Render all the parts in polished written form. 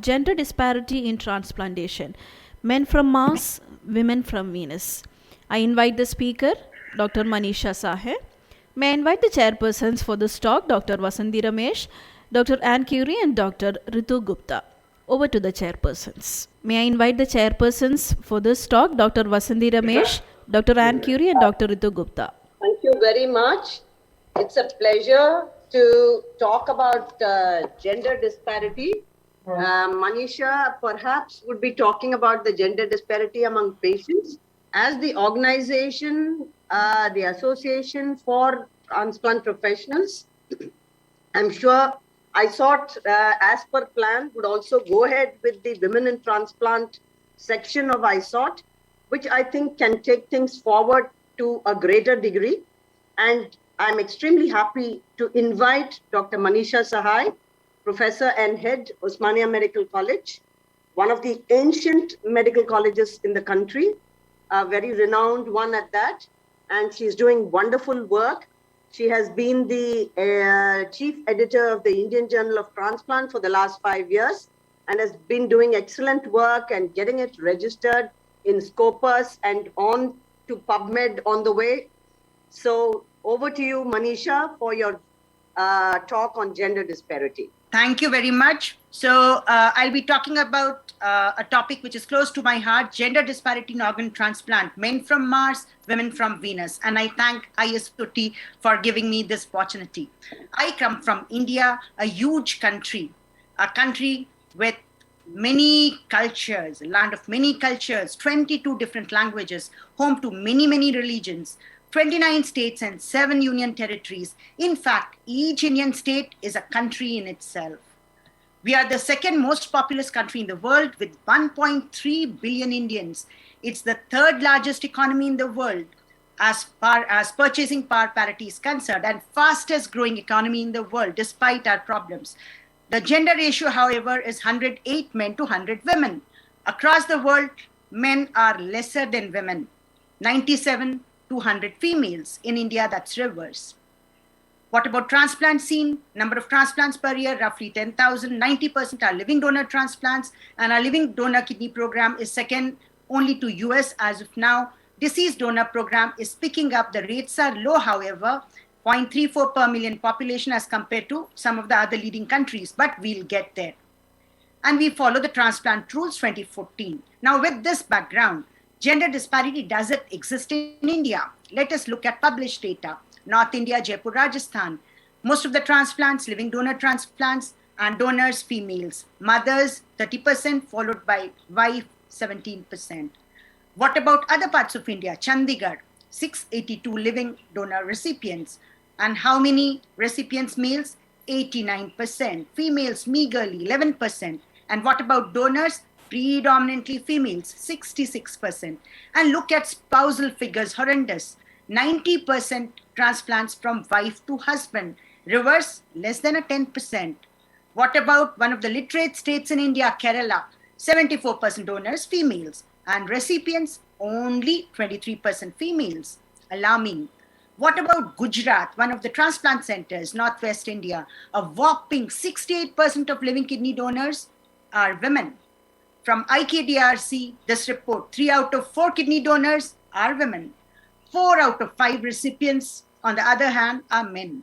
Gender Disparity in Transplantation, Men from Mars, Women from Venus. I invite the speaker, Dr. Manisha Sahe. May I invite the chairpersons for this talk, Dr. Vasanthi Ramesh, Dr. Ann Curie, and Dr. Ritu Gupta. Over to the chairpersons. May I invite the chairpersons for this talk, Dr. Vasanthi Ramesh, Dr. Ann Curie, and Dr. Ritu Gupta. Thank you very much. It's a pleasure to talk about gender disparity. Manisha perhaps would be talking about the gender disparity among patients. As the organization, the Association for Transplant Professionals, I'm sure ISOT, as per plan, would also go ahead with the Women in Transplant section of ISOT, which I think can take things forward to a greater degree. And I'm extremely happy to invite Dr. Manisha Sahay, Professor and Head, Osmania Medical College, one of the ancient medical colleges in the country, a very renowned one at that. And she's doing wonderful work. She has been the chief editor of the Indian Journal of Transplant for the last 5 years and has been doing excellent work and getting it registered in Scopus and on to PubMed on the way. So over to you, Manisha, for your talk on gender disparity. Thank you very much. So I'll be talking about a topic which is close to my heart, gender disparity in organ transplant, men from Mars, women from Venus. And I thank ISOT for giving me this opportunity. I come from India, a huge country, a country with many cultures, a land of many cultures, 22 different languages, home to many, many religions, 29 states and 7 union territories. In fact, each Indian state is a country in itself. We are the second most populous country in the world with 1.3 billion Indians. It's the third largest economy in the world as far as purchasing power parity is concerned, and fastest growing economy in the world despite our problems. The gender ratio, however, is 108 men to 100 women. Across the world, men are lesser than women, 97 to 100 females. In India, that's reverse. What about transplant scene? Number of transplants per year, roughly 10,000. 90% are living donor transplants, and our living donor kidney program is second only to US as of now. Deceased donor program is picking up. The rates are low, however, 0.34 per million population as compared to some of the other leading countries, but we'll get there. And we follow the transplant rules 2014. Now, with this background, gender disparity doesn't exist in India. Let us look at published data. North India, Jaipur, Rajasthan. Most of the transplants, living donor transplants, and donors females. Mothers, 30%, followed by wife, 17%. What about other parts of India? Chandigarh, 682 living donor recipients. And how many recipients males? 89%. Females, meagerly, 11%. And what about donors? Predominantly females, 66%. And look at spousal figures, horrendous. 90% transplants from wife to husband. Reverse, less than a 10%. What about one of the literate states in India, Kerala? 74% donors, females. And recipients, only 23% females. Alarming. What about Gujarat, one of the transplant centers, Northwest India? A whopping 68% of living kidney donors are women. From IKDRC, this report, 3 out of 4 kidney donors are women. 4 out of 5 recipients, on the other hand, are men.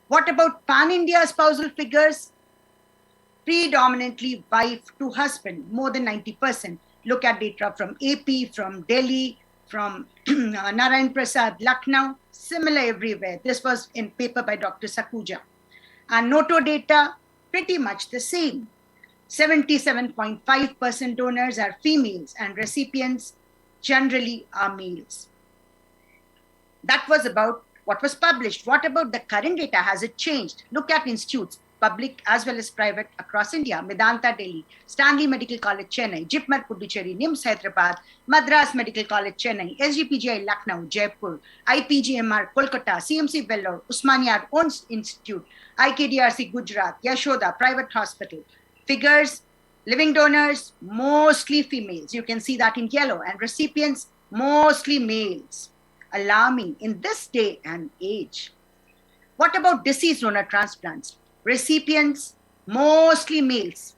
What about pan-India spousal figures? Predominantly wife to husband, more than 90%. Look at data from AP, from Delhi, from Narayan Prasad, Lucknow, similar everywhere. This was in paper by Dr. Sakuja. And Noto data, pretty much the same. 77.5% donors are females and recipients generally are males. That was about what was published. What about the current data? Has it changed? Look at institutes, public as well as private across India. Medanta, Delhi, Stanley Medical College, Chennai, JIPMER, Puducherry, NIMS, Hyderabad, Madras Medical College, Chennai, SGPGI, Lucknow, Jaipur, IPGMR, Kolkata, CMC, Vellore, Usmania, own institute, IKDRC, Gujarat, Yashoda, private hospital. Figures, living donors, mostly females. You can see that in yellow. And recipients, mostly males. Alarming in this day and age. What about deceased donor transplants? Recipients, mostly males.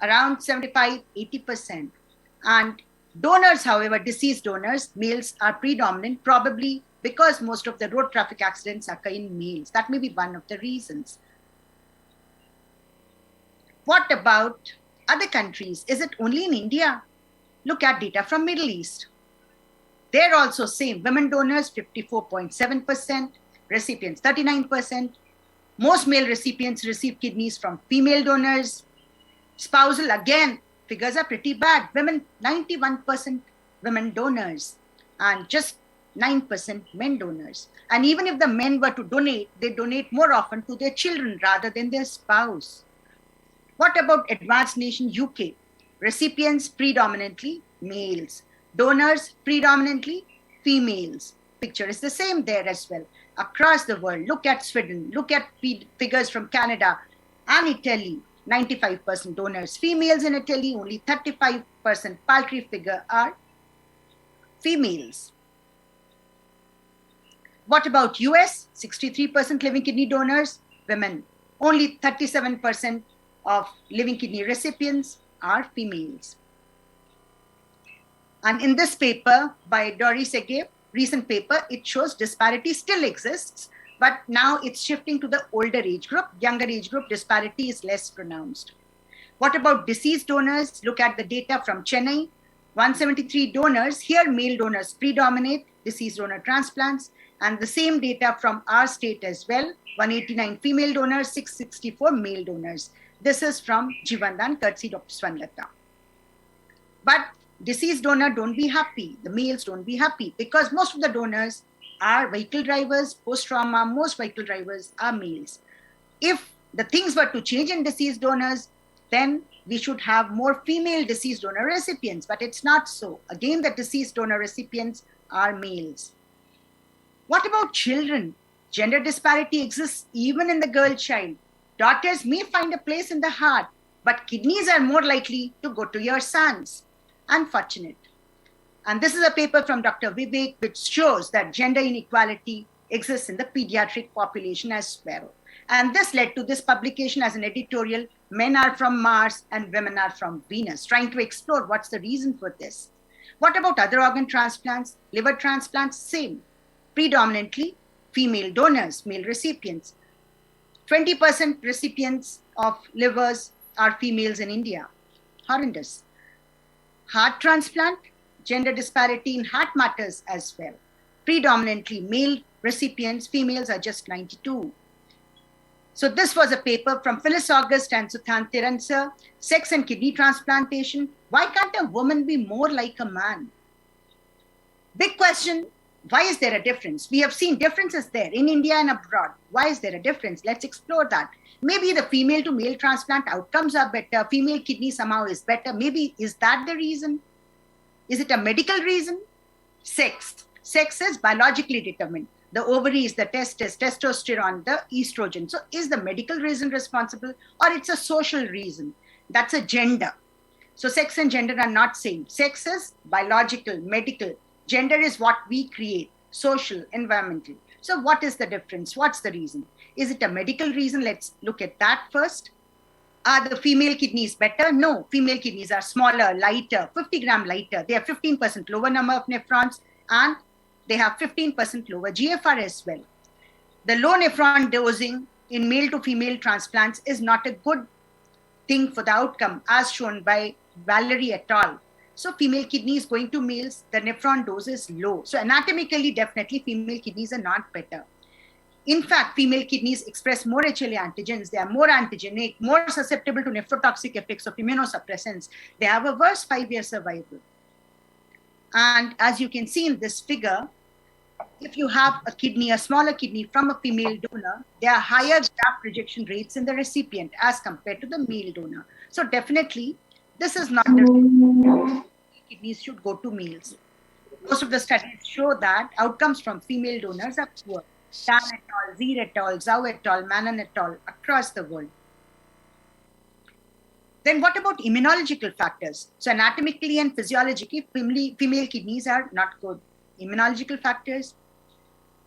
around 75-80%. And donors, however, deceased donors, males are predominant, probably because most of the road traffic accidents occur in males. That may be one of the reasons. What about other countries? Is it only in India? Look at data from Middle East. They're also same. Women donors, 54.7%, recipients, 39%. Most male recipients receive kidneys from female donors. Spousal, again, figures are pretty bad. Women, 91% women donors and just 9% men donors. And even if the men were to donate, they donate more often to their children rather than their spouse. What about advanced nation UK? Recipients predominantly males. Donors predominantly females. Picture is the same there as well. Across the world, look at Sweden, look at figures from Canada and Italy. 95% donors females in Italy, only 35% paltry figure are females. What about US? 63% living kidney donors, women. Only 37% of living kidney recipients are females. And in this paper by Doris Ege, recent paper, it shows disparity still exists, but now it's shifting to the older age group. Younger age group, disparity is less pronounced. What about deceased donors? Look at the data from Chennai. 173 donors, here male donors predominate, deceased donor transplants, and the same data from our state as well. 189 female donors, 664 male donors. This is from Jivandan, courtesy Dr. Swanlata. But deceased donor don't be happy. The males don't be happy because most of the donors are vehicle drivers, post-trauma, most vehicle drivers are males. If the things were to change in deceased donors, then we should have more female deceased donor recipients, but it's not so. Again, the deceased donor recipients are males. What about children? Gender disparity exists even in the girl child. Daughters may find a place in the heart, but kidneys are more likely to go to your sons. Unfortunate. And this is a paper from Dr. Vivek, which shows that gender inequality exists in the pediatric population as well. And this led to this publication as an editorial, Men Are From Mars and Women Are From Venus, trying to explore what's the reason for this. What about other organ transplants? Liver transplants, same. Predominantly female donors, male recipients. 20% recipients of livers are females in India. Horrendous. Heart transplant, gender disparity in heart matters as well. Predominantly male recipients, females are just 92. So this was a paper from Phyllis August and Suthan Tiransar, Sex and Kidney Transplantation. Why can't a woman be more like a man? Big question. Why is there a difference? We have seen differences there in India and abroad. Why is there a difference? Let's explore that. Maybe the female to male transplant outcomes are better. Female kidney somehow is better. Maybe is that the reason? Is it a medical reason? Sex. Sex is biologically determined. The ovaries, the testes, testosterone, the estrogen. So is the medical reason responsible or it's a social reason? That's a gender. So sex and gender are not same. Sex is biological, medical. Gender is what we create, social, environmental. So what is the difference? What's the reason? Is it a medical reason? Let's look at that first. Are the female kidneys better? No, female kidneys are smaller, lighter, 50 gram lighter. They have 15% lower number of nephrons and they have 15% lower GFR as well. The low nephron dosing in male to female transplants is not a good thing for the outcome as shown by Valerie et al. So female kidneys going to males, the nephron dose is low. So anatomically, definitely female kidneys are not better. In fact, female kidneys express more HLA antigens. They are more antigenic, more susceptible to nephrotoxic effects of immunosuppressants. They have a worse 5-year survival. And as you can see in this figure, if you have a kidney, a smaller kidney from a female donor, there are higher graft rejection rates in the recipient as compared to the male donor. So definitely, this is not the kidneys should go to males. Most of the studies show that outcomes from female donors are poor. Dan et al., Zeer et al., Zhao et al., Manon et al., across the world. Then what about immunological factors? So anatomically and physiologically, female kidneys are not good. Immunological factors.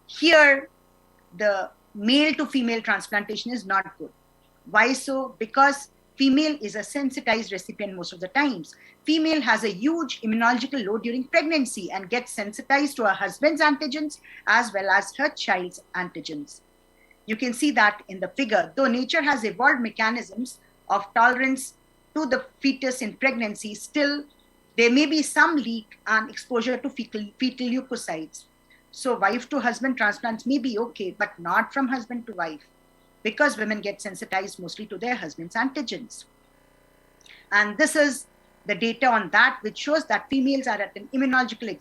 Here, the male to female transplantation is not good. Why so? Because Female is a sensitized recipient most of the times. Female has a huge immunological load during pregnancy and gets sensitized to her husband's antigens as well as her child's antigens. You can see that in the figure. Though nature has evolved mechanisms of tolerance to the fetus in pregnancy, still there may be some leak and exposure to fetal leukocytes. So wife to husband transplants may be okay, but not from husband to wife, because women get sensitized mostly to their husband's antigens. And this is the data on that, which shows that females are at an immunological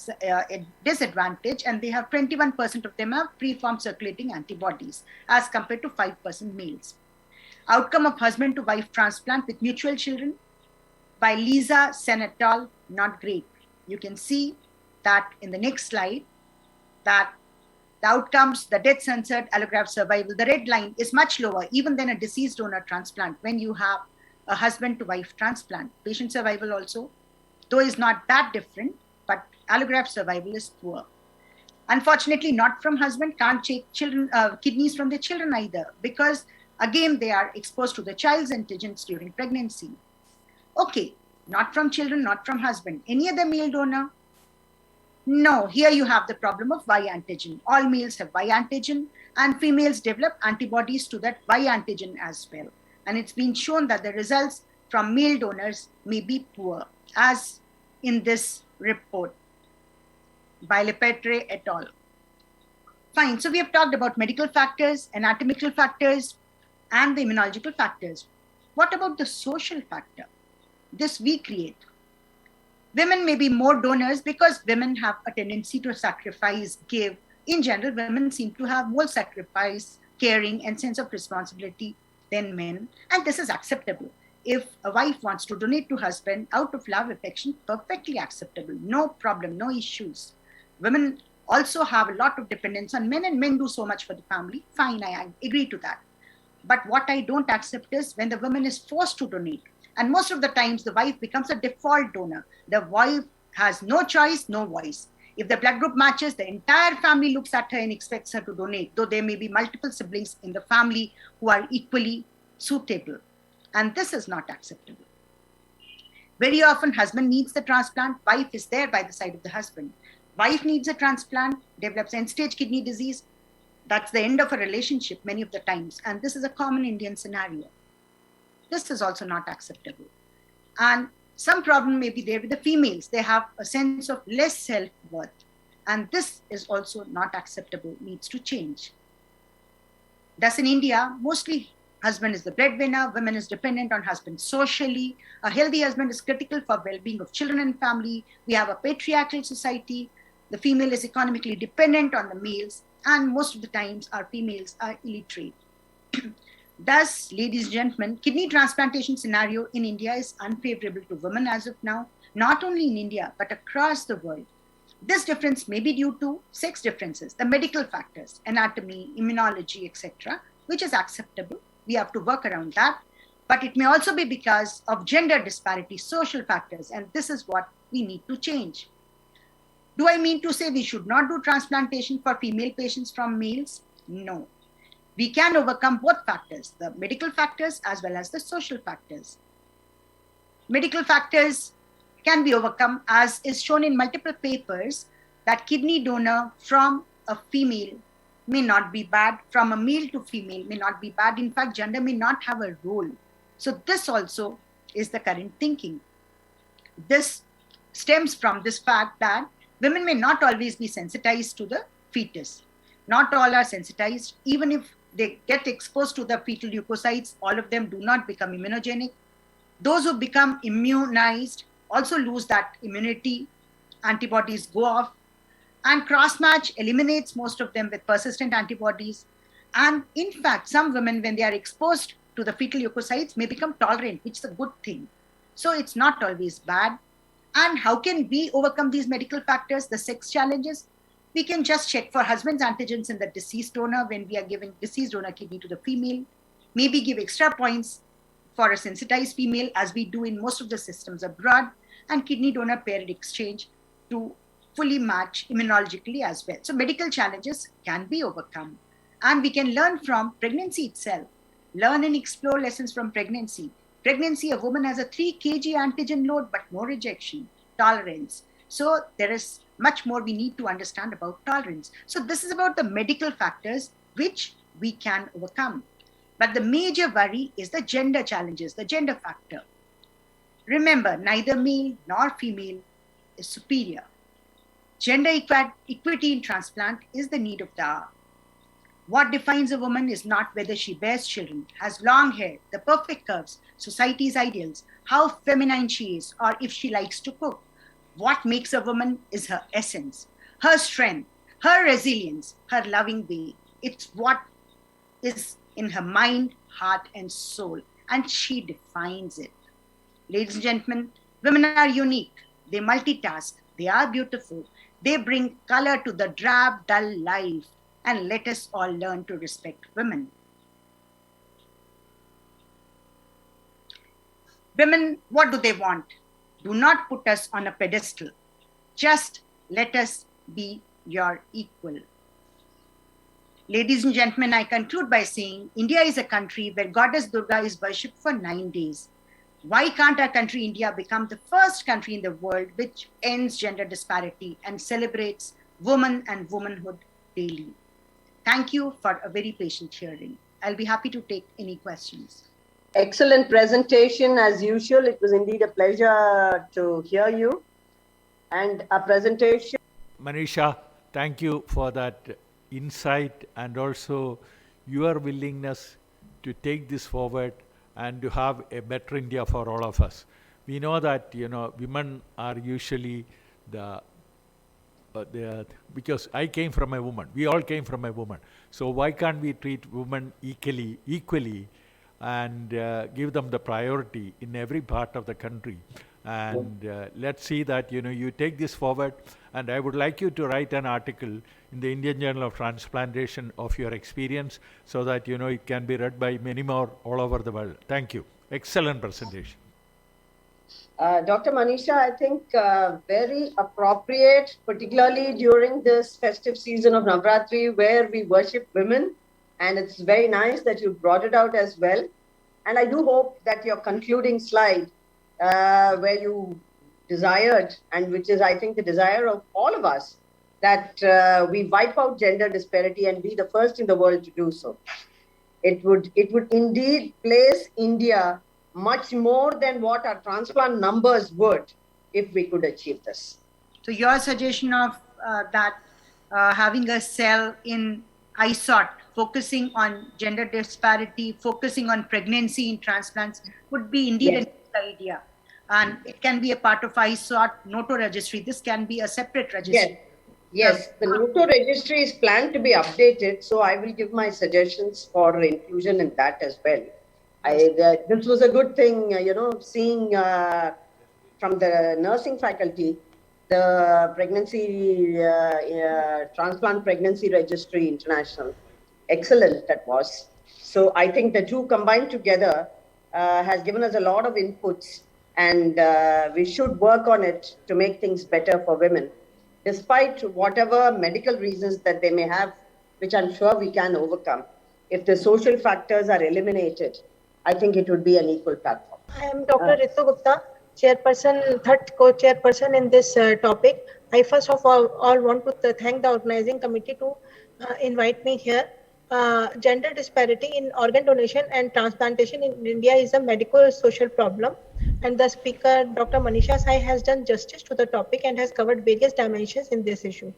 disadvantage, and they have 21% of them have preformed circulating antibodies as compared to 5% males. Outcome of husband to wife transplant with mutual children by Lisa Sen et al., not great. You can see that in the next slide, that the outcomes, the death censored allograft survival, the red line is much lower even than a deceased donor transplant when you have a husband to wife transplant. Patient survival also, though is not that different, but allograft survival is poor. Unfortunately, not from husband, can't take children, kidneys from their children either, because again, they are exposed to the child's antigens during pregnancy. Okay, not from children, not from husband. Any other male donor? No, here you have the problem of Y antigen. All males have Y antigen, and females develop antibodies to that Y antigen as well. And it's been shown that the results from male donors may be poor, as in this report by Lepetre et al. Fine, so we have talked about medical factors, anatomical factors, and the immunological factors. What about the social factor? This we create. Women may be more donors because women have a tendency to sacrifice, give. In general, women seem to have more sacrifice, caring, and sense of responsibility than men, and this is acceptable. If a wife wants to donate to husband out of love, affection, perfectly acceptable, no problem, no issues. Women also have a lot of dependence on men, and men do so much for the family. Fine, I agree to that. But what I don't accept is when the woman is forced to donate. And most of the times, the wife becomes a default donor. The wife has no choice, no voice. If the blood group matches, the entire family looks at her and expects her to donate, though there may be multiple siblings in the family who are equally suitable. And this is not acceptable. Very often, husband needs the transplant, wife is there by the side of the husband. Wife needs a transplant, develops end-stage kidney disease. That's the end of a relationship many of the times. And this is a common Indian scenario. This is also not acceptable. And some problem may be there with the females. They have a sense of less self-worth. And this is also not acceptable, needs to change. Thus in India, mostly husband is the breadwinner, women is dependent on husband socially. A healthy husband is critical for well-being of children and family. We have a patriarchal society. The female is economically dependent on the males, and most of the times our females are illiterate. Thus, ladies and gentlemen, kidney transplantation scenario in India is unfavorable to women as of now, not only in India, but across the world. This difference may be due to sex differences, the medical factors, anatomy, immunology, etc., which is acceptable. We have to work around that. But it may also be because of gender disparity, social factors, and this is what we need to change. Do I mean to say we should not do transplantation for female patients from males? No. We can overcome both factors, the medical factors as well as the social factors. Medical factors can be overcome, as is shown in multiple papers, that kidney donor from a female may not be bad, from a male to female may not be bad. In fact, gender may not have a role. So this also is the current thinking. This stems from this fact that women may not always be sensitized to the fetus. Not all are sensitized. Even if they get exposed to the fetal leukocytes, all of them do not become immunogenic. Those who become immunized also lose that immunity. Antibodies go off. And cross-match eliminates most of them with persistent antibodies. And in fact, some women, when they are exposed to the fetal leukocytes, may become tolerant, which is a good thing. So it's not always bad. And how can we overcome these medical factors, the sex challenges? We can just check for husband's antigens in the deceased donor when we are giving deceased donor kidney to the female. Maybe give extra points for a sensitized female, as we do in most of the systems abroad, and kidney donor paired exchange to fully match immunologically as well. So medical challenges can be overcome. And we can learn from pregnancy itself. Learn and explore lessons from pregnancy. Pregnancy, a woman has a 3 kg antigen load, but no rejection, tolerance. So there is much more we need to understand about tolerance. So this is about the medical factors which we can overcome. But the major worry is the gender challenges, the gender factor. Remember, neither male nor female is superior. Gender equity in transplant is the need of the hour. What defines a woman is not whether she bears children, has long hair, the perfect curves, society's ideals, how feminine she is, or if she likes to cook. What makes a woman is her essence, her strength, her resilience, her loving way. It's what is in her mind, heart, and soul, and she defines it. Ladies and gentlemen, women are unique. They multitask. They are beautiful. They bring color to the drab, dull life. And let us all learn to respect women. Women, what do they want? Do not put us on a pedestal. Just let us be your equal. Ladies and gentlemen, I conclude by saying India is a country where Goddess Durga is worshipped for 9 days. Why can't our country, India, become the first country in the world which ends gender disparity and celebrates women and womanhood daily? Thank you for a very patient hearing. I'll be happy to take any questions. Excellent presentation as usual. It was indeed a pleasure to hear you. And a presentation. Manisha, thank you for that insight and also your willingness to take this forward and to have a better India for all of us. We know that, women are usually because I came from a woman. We all came from a woman. So why can't we treat women equally and give them the priority in every part of the country? And let's see that, you take this forward. And I would like you to write an article in the Indian Journal of Transplantation of your experience so that, it can be read by many more all over the world. Thank you. Excellent presentation. Dr. Manisha, I think very appropriate, particularly during this festive season of Navratri where we worship women. And it's very nice that you brought it out as well. And I do hope that your concluding slide where you desired, and which is, I think, the desire of all of us, that we wipe out gender disparity and be the first in the world to do so. It would indeed place India much more than what our transplant numbers would if we could achieve this. So your suggestion of having a cell in ISOT, focusing on gender disparity, focusing on pregnancy in transplants would be indeed an idea. And it can be a part of ISOT, NOTO registry. This can be a separate registry. Yes, the NOTO registry is planned to be updated. So I will give my suggestions for inclusion in that as well. This was a good thing, seeing from the nursing faculty, the pregnancy, transplant pregnancy registry international. Excellent that was. So I think the two combined together has given us a lot of inputs, and we should work on it to make things better for women, despite whatever medical reasons that they may have, which I'm sure we can overcome. If the social factors are eliminated, I think it would be an equal platform. I am Dr. Ritu Gupta, chairperson, third co-chairperson in this topic. I first of all want to thank the organizing committee to invite me here. Gender disparity in organ donation and transplantation in India is a medical social problem, and the speaker, Dr. Manisha Sai, has done justice to the topic and has covered various dimensions in this issue.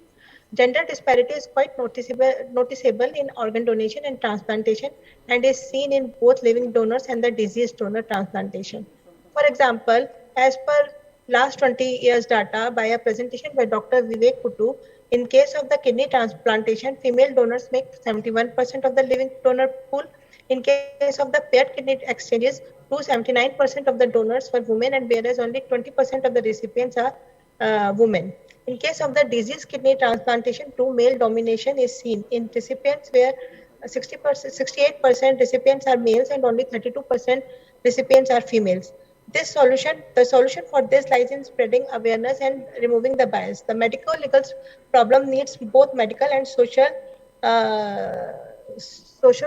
Gender disparity is quite noticeable in organ donation and transplantation and is seen in both living donors and the deceased donor transplantation. For example, as per last 20 years data by a presentation by Dr. Vivek Kuttu, in case of the kidney transplantation, female donors make 71% of the living donor pool. In case of the paired kidney exchanges, 79% of the donors were women, and whereas only 20% of the recipients are women. In case of the diseased kidney transplantation, true male domination is seen in recipients where 68% recipients are males and only 32% recipients are females. The solution for this lies in spreading awareness and removing the bias. The medical legal problem needs both medical and social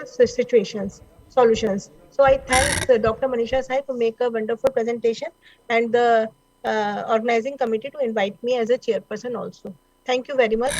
situations. solutions. So I thank Dr. Manisha Sai to make a wonderful presentation and the organizing committee to invite me as a chairperson also. Thank you very much.